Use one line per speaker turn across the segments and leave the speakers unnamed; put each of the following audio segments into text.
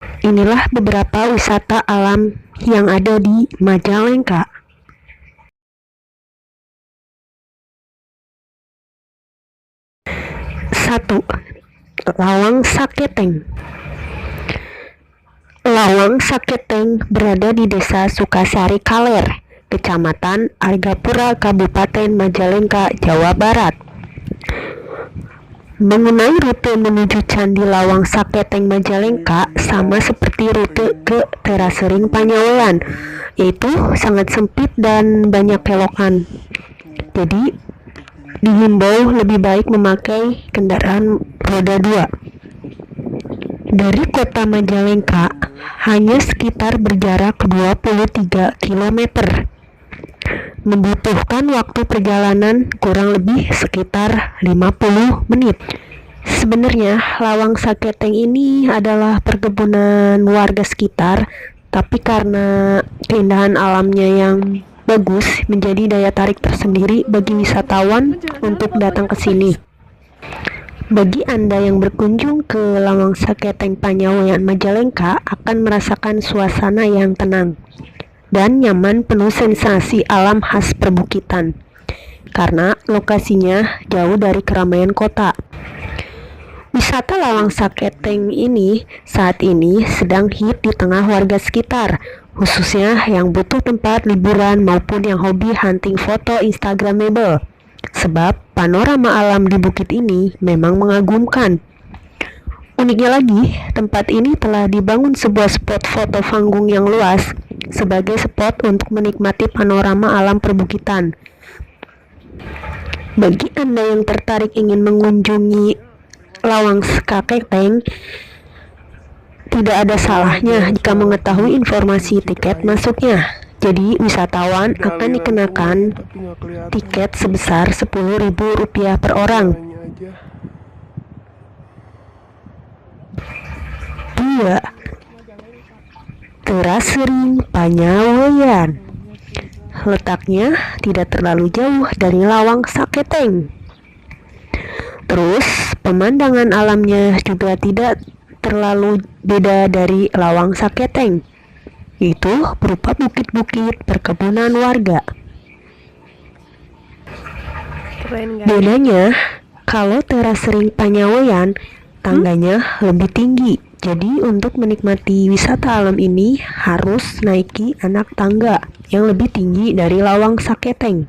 Inilah beberapa wisata alam yang ada di Majalengka. Satu, Lawang Saketeng. Lawang Saketeng berada di Desa Sukasari Kaler, Kecamatan Argapura, Kabupaten Majalengka, Jawa Barat. Mengenai rute menuju Candi Lawang Saketeng Majalengka sama seperti rute ke Terasering Panyawean, yaitu sangat sempit dan banyak kelokan. Jadi dihimbau lebih baik memakai kendaraan roda 2. Dari kota Majalengka hanya sekitar berjarak 23 km. Membutuhkan waktu perjalanan kurang lebih sekitar 50 menit. Sebenarnya Lawang Saketeng ini adalah perkebunan warga sekitar, tapi karena keindahan alamnya yang bagus menjadi daya tarik tersendiri bagi wisatawan untuk datang ke sini. Bagi Anda yang berkunjung ke Lawang Saketeng Panyawean Majalengka akan merasakan suasana yang tenang dan nyaman penuh sensasi alam khas perbukitan karena lokasinya jauh dari keramaian kota. Wisata Lawang Saketeng ini saat ini sedang hit di tengah warga sekitar, khususnya yang butuh tempat liburan maupun yang hobi hunting foto instagramable. Sebab panorama alam di bukit ini memang mengagumkan. Uniknya lagi, tempat ini telah dibangun sebuah spot foto panggung yang luas sebagai spot untuk menikmati panorama alam perbukitan. Bagi Anda yang tertarik ingin mengunjungi Lawang Saketeng, tidak ada salahnya jika mengetahui informasi tiket masuknya. Jadi wisatawan akan dikenakan tiket sebesar Rp10.000 per orang. 2. Terasering Panyawean. Letaknya tidak terlalu jauh dari Lawang Saketeng. Terus pemandangan alamnya juga tidak terlalu beda dari Lawang Saketeng, yaitu berupa bukit-bukit perkebunan warga. Bedanya, kalau Terasering Panyawean tangganya lebih tinggi. Jadi untuk menikmati wisata alam ini harus naiki anak tangga yang lebih tinggi dari Lawang Saketeng.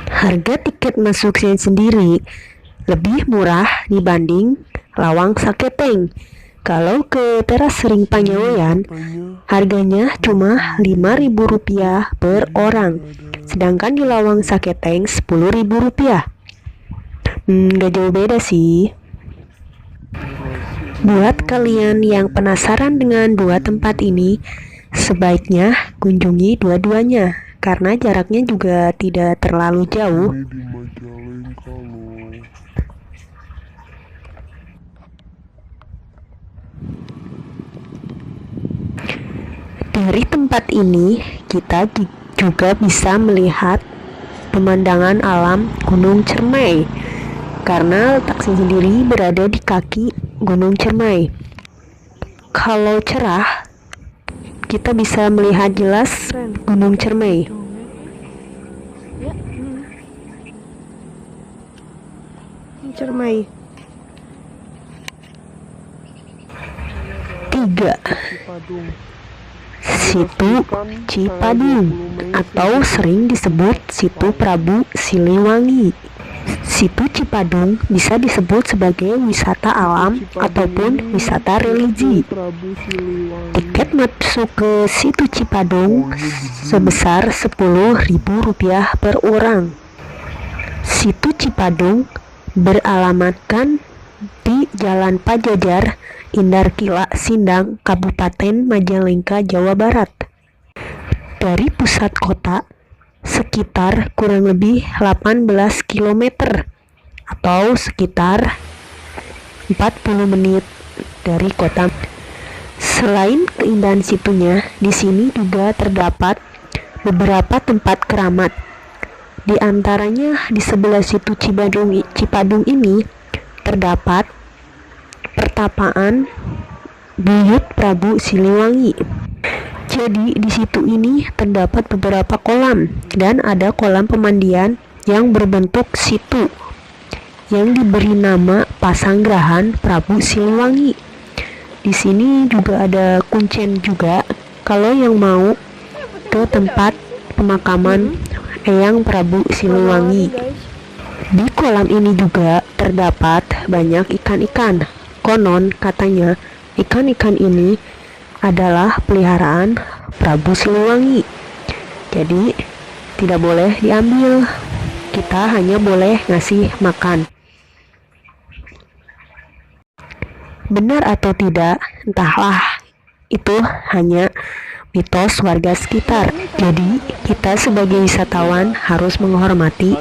Harga tiket masuknya sendiri lebih murah dibanding Lawang Saketeng. Kalau ke Terasering Panyawean, harganya cuma Rp5.000 per orang, sedangkan di Lawang Saketeng Rp10.000. Gak jauh beda sih. Buat kalian yang penasaran dengan dua tempat ini, sebaiknya kunjungi dua-duanya karena jaraknya juga tidak terlalu jauh. Dari tempat ini kita juga bisa melihat pemandangan alam Gunung Cermai karena letaknya sendiri berada di kaki Gunung Cermai. Kalau cerah, kita bisa melihat jelas Gunung Cermai. Cermai. 3. Situ Cipadung atau sering disebut Situ Prabu Siliwangi. Situ Cipadung bisa disebut sebagai wisata alam ataupun wisata religi. Tiket masuk ke Situ Cipadung sebesar Rp10.000 per orang. Situ Cipadung beralamatkan di Jalan Pajajar, Indarkila, Sindang, Kabupaten Majalengka, Jawa Barat. Dari pusat kota sekitar kurang lebih 18 km atau sekitar 40 menit dari kota. Selain keindahan situnya, di sini juga terdapat beberapa tempat keramat. Di antaranya di sebelah Situ Cipadung ini terdapat pertapaan buyut Prabu Siliwangi. Jadi di situ ini terdapat beberapa kolam dan ada kolam pemandian yang berbentuk situ yang diberi nama Pasanggrahan Prabu Siliwangi. Di sini juga ada kuncen juga kalau yang mau ke tempat pemakaman Eyang Prabu Siliwangi. Di kolam ini juga terdapat banyak ikan-ikan. Konon katanya ikan-ikan ini adalah peliharaan Prabu Siliwangi. Jadi tidak boleh diambil. Kita hanya boleh ngasih makan. Benar atau tidak, entahlah. Itu hanya mitos warga sekitar. Jadi kita sebagai wisatawan harus menghormati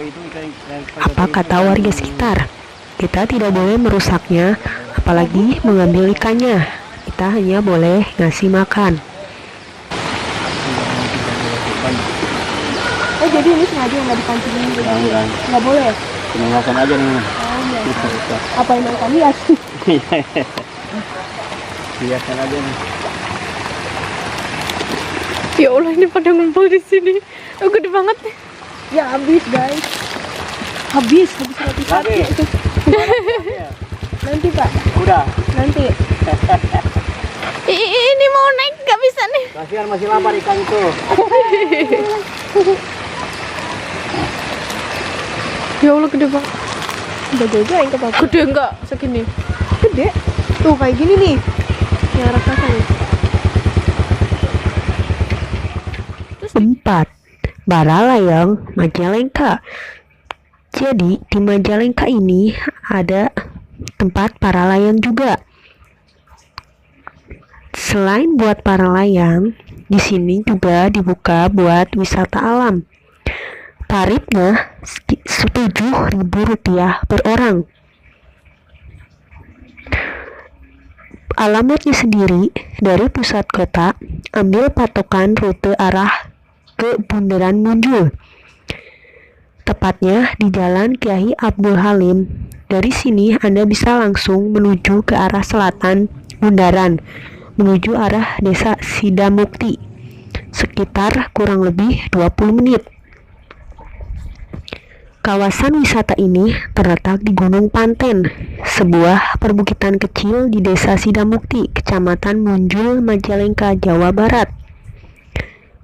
apa kata warga sekitar. Kita tidak boleh merusaknya, apalagi mengambil ikannya. Kita hanya boleh ngasih makan.
Oh jadi ini sengaja nggak dipancingin gitu? Nggak boleh?
Cuma makan aja nih.
Oh iya. Apa yang mau kami ya?
Biarkan aja nih.
Ya Allah ini pada ngumpul di sini. Oh gede banget nih. Ya habis guys. Habis roti satu itu. Nanti Pak.
Udah.
Nanti. Ini mau naik nggak bisa nih.
Kasihan masih lapar ikan itu.
Ya Allah gede banget. Udah gede yang kepala. Gede enggak segini? Gede. Tuh kayak gini nih. Yang raksasa nih.
4. Baralayang Majalengka. Jadi di Majalengka ini ada tempat para layang juga. Selain buat para layang, di sini juga dibuka buat wisata alam. Tarifnya Rp7.000 per orang. Alamatnya sendiri dari pusat kota, ambil patokan rute arah ke Bundaran Munjul. Tepatnya di Jalan Kiai Abdul Halim. Dari sini Anda bisa langsung menuju ke arah selatan Bundaran, menuju arah Desa Sidamukti. Sekitar kurang lebih 20 menit. Kawasan wisata ini terletak di Gunung Panten, sebuah perbukitan kecil di Desa Sidamukti, Kecamatan Munjul, Majalengka, Jawa Barat.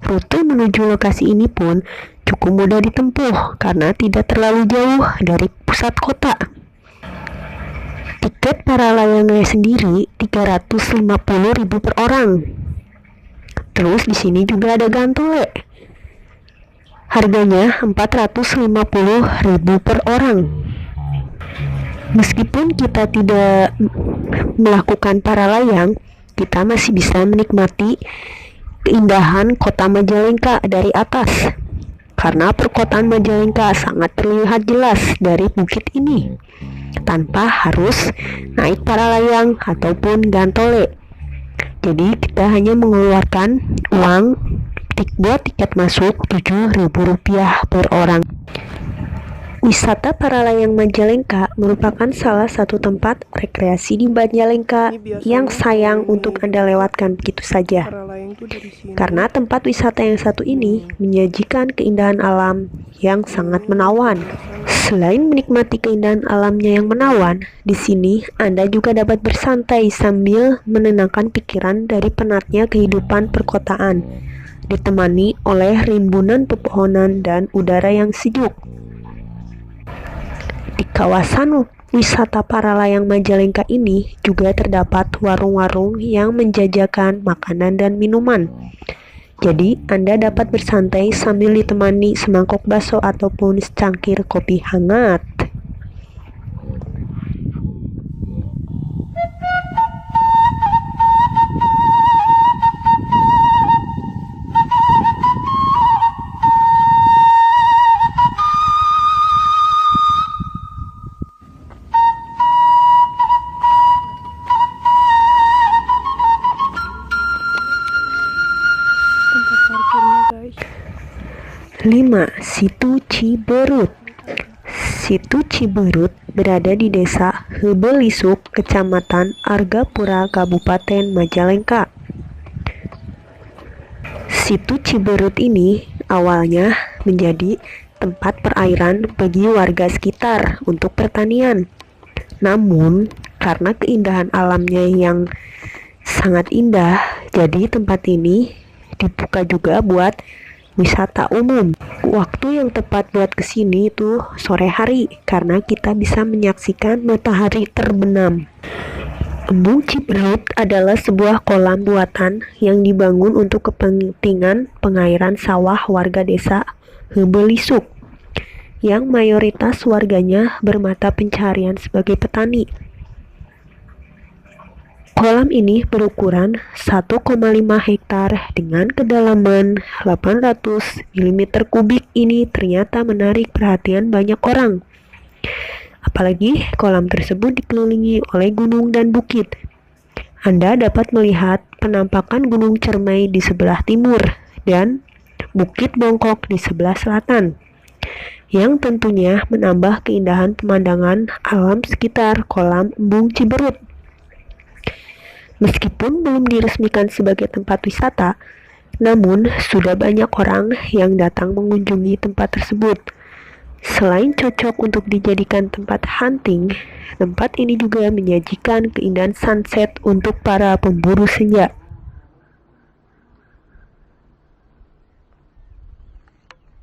Rute menuju lokasi ini pun cukup mudah ditempuh karena tidak terlalu jauh dari pusat kota. Tiket para layangnya sendiri Rp350.000 per orang. Terus di sini juga ada gantole. Harganya Rp450.000 per orang. Meskipun kita tidak melakukan para layang, kita masih bisa menikmati keindahan kota Majalengka dari atas. Karena perkotaan Majalengka sangat terlihat jelas dari bukit ini, tanpa harus naik para layang ataupun gantole. Jadi kita hanya mengeluarkan uang buat tiket masuk Rp7.000 per orang. Wisata para layang Majalengka merupakan salah satu tempat rekreasi di Majalengka yang sayang untuk Anda lewatkan begitu saja. Karena tempat wisata yang satu ini menyajikan keindahan alam yang sangat menawan. Selain menikmati keindahan alamnya yang menawan, di sini Anda juga dapat bersantai sambil menenangkan pikiran dari penatnya kehidupan perkotaan, ditemani oleh rimbunan pepohonan dan udara yang sejuk. Di kawasan wisata para layang Majalengka ini juga terdapat warung-warung yang menjajakan makanan dan minuman. Jadi Anda dapat bersantai sambil ditemani semangkok bakso ataupun secangkir kopi hangat.
Tempat parkirnya guys.
5. Situ Ciberut. Situ Ciberut berada di Desa Hebelisuk, Kecamatan Argapura, Kabupaten Majalengka. Situ Ciberut ini awalnya menjadi tempat perairan bagi warga sekitar untuk pertanian. Namun, karena keindahan alamnya yang sangat indah, jadi tempat ini dibuka juga buat wisata umum. Waktu yang tepat buat kesini itu sore hari, karena kita bisa menyaksikan matahari terbenam. Embung Ciberut adalah sebuah kolam buatan yang dibangun untuk kepentingan pengairan sawah warga desa Hebelisuk, yang mayoritas warganya bermata pencaharian sebagai petani. Kolam ini berukuran 1,5 hektar dengan kedalaman 800 mm kubik. Ini ternyata menarik perhatian banyak orang. Apalagi kolam tersebut dikelilingi oleh gunung dan bukit. Anda dapat melihat penampakan Gunung Cermai di sebelah timur dan Bukit Bongkok di sebelah selatan, yang tentunya menambah keindahan pemandangan alam sekitar kolam Embung Ciberut. Meskipun belum diresmikan sebagai tempat wisata, namun sudah banyak orang yang datang mengunjungi tempat tersebut. Selain cocok untuk dijadikan tempat hunting, tempat ini juga menyajikan keindahan sunset untuk para pemburu senja.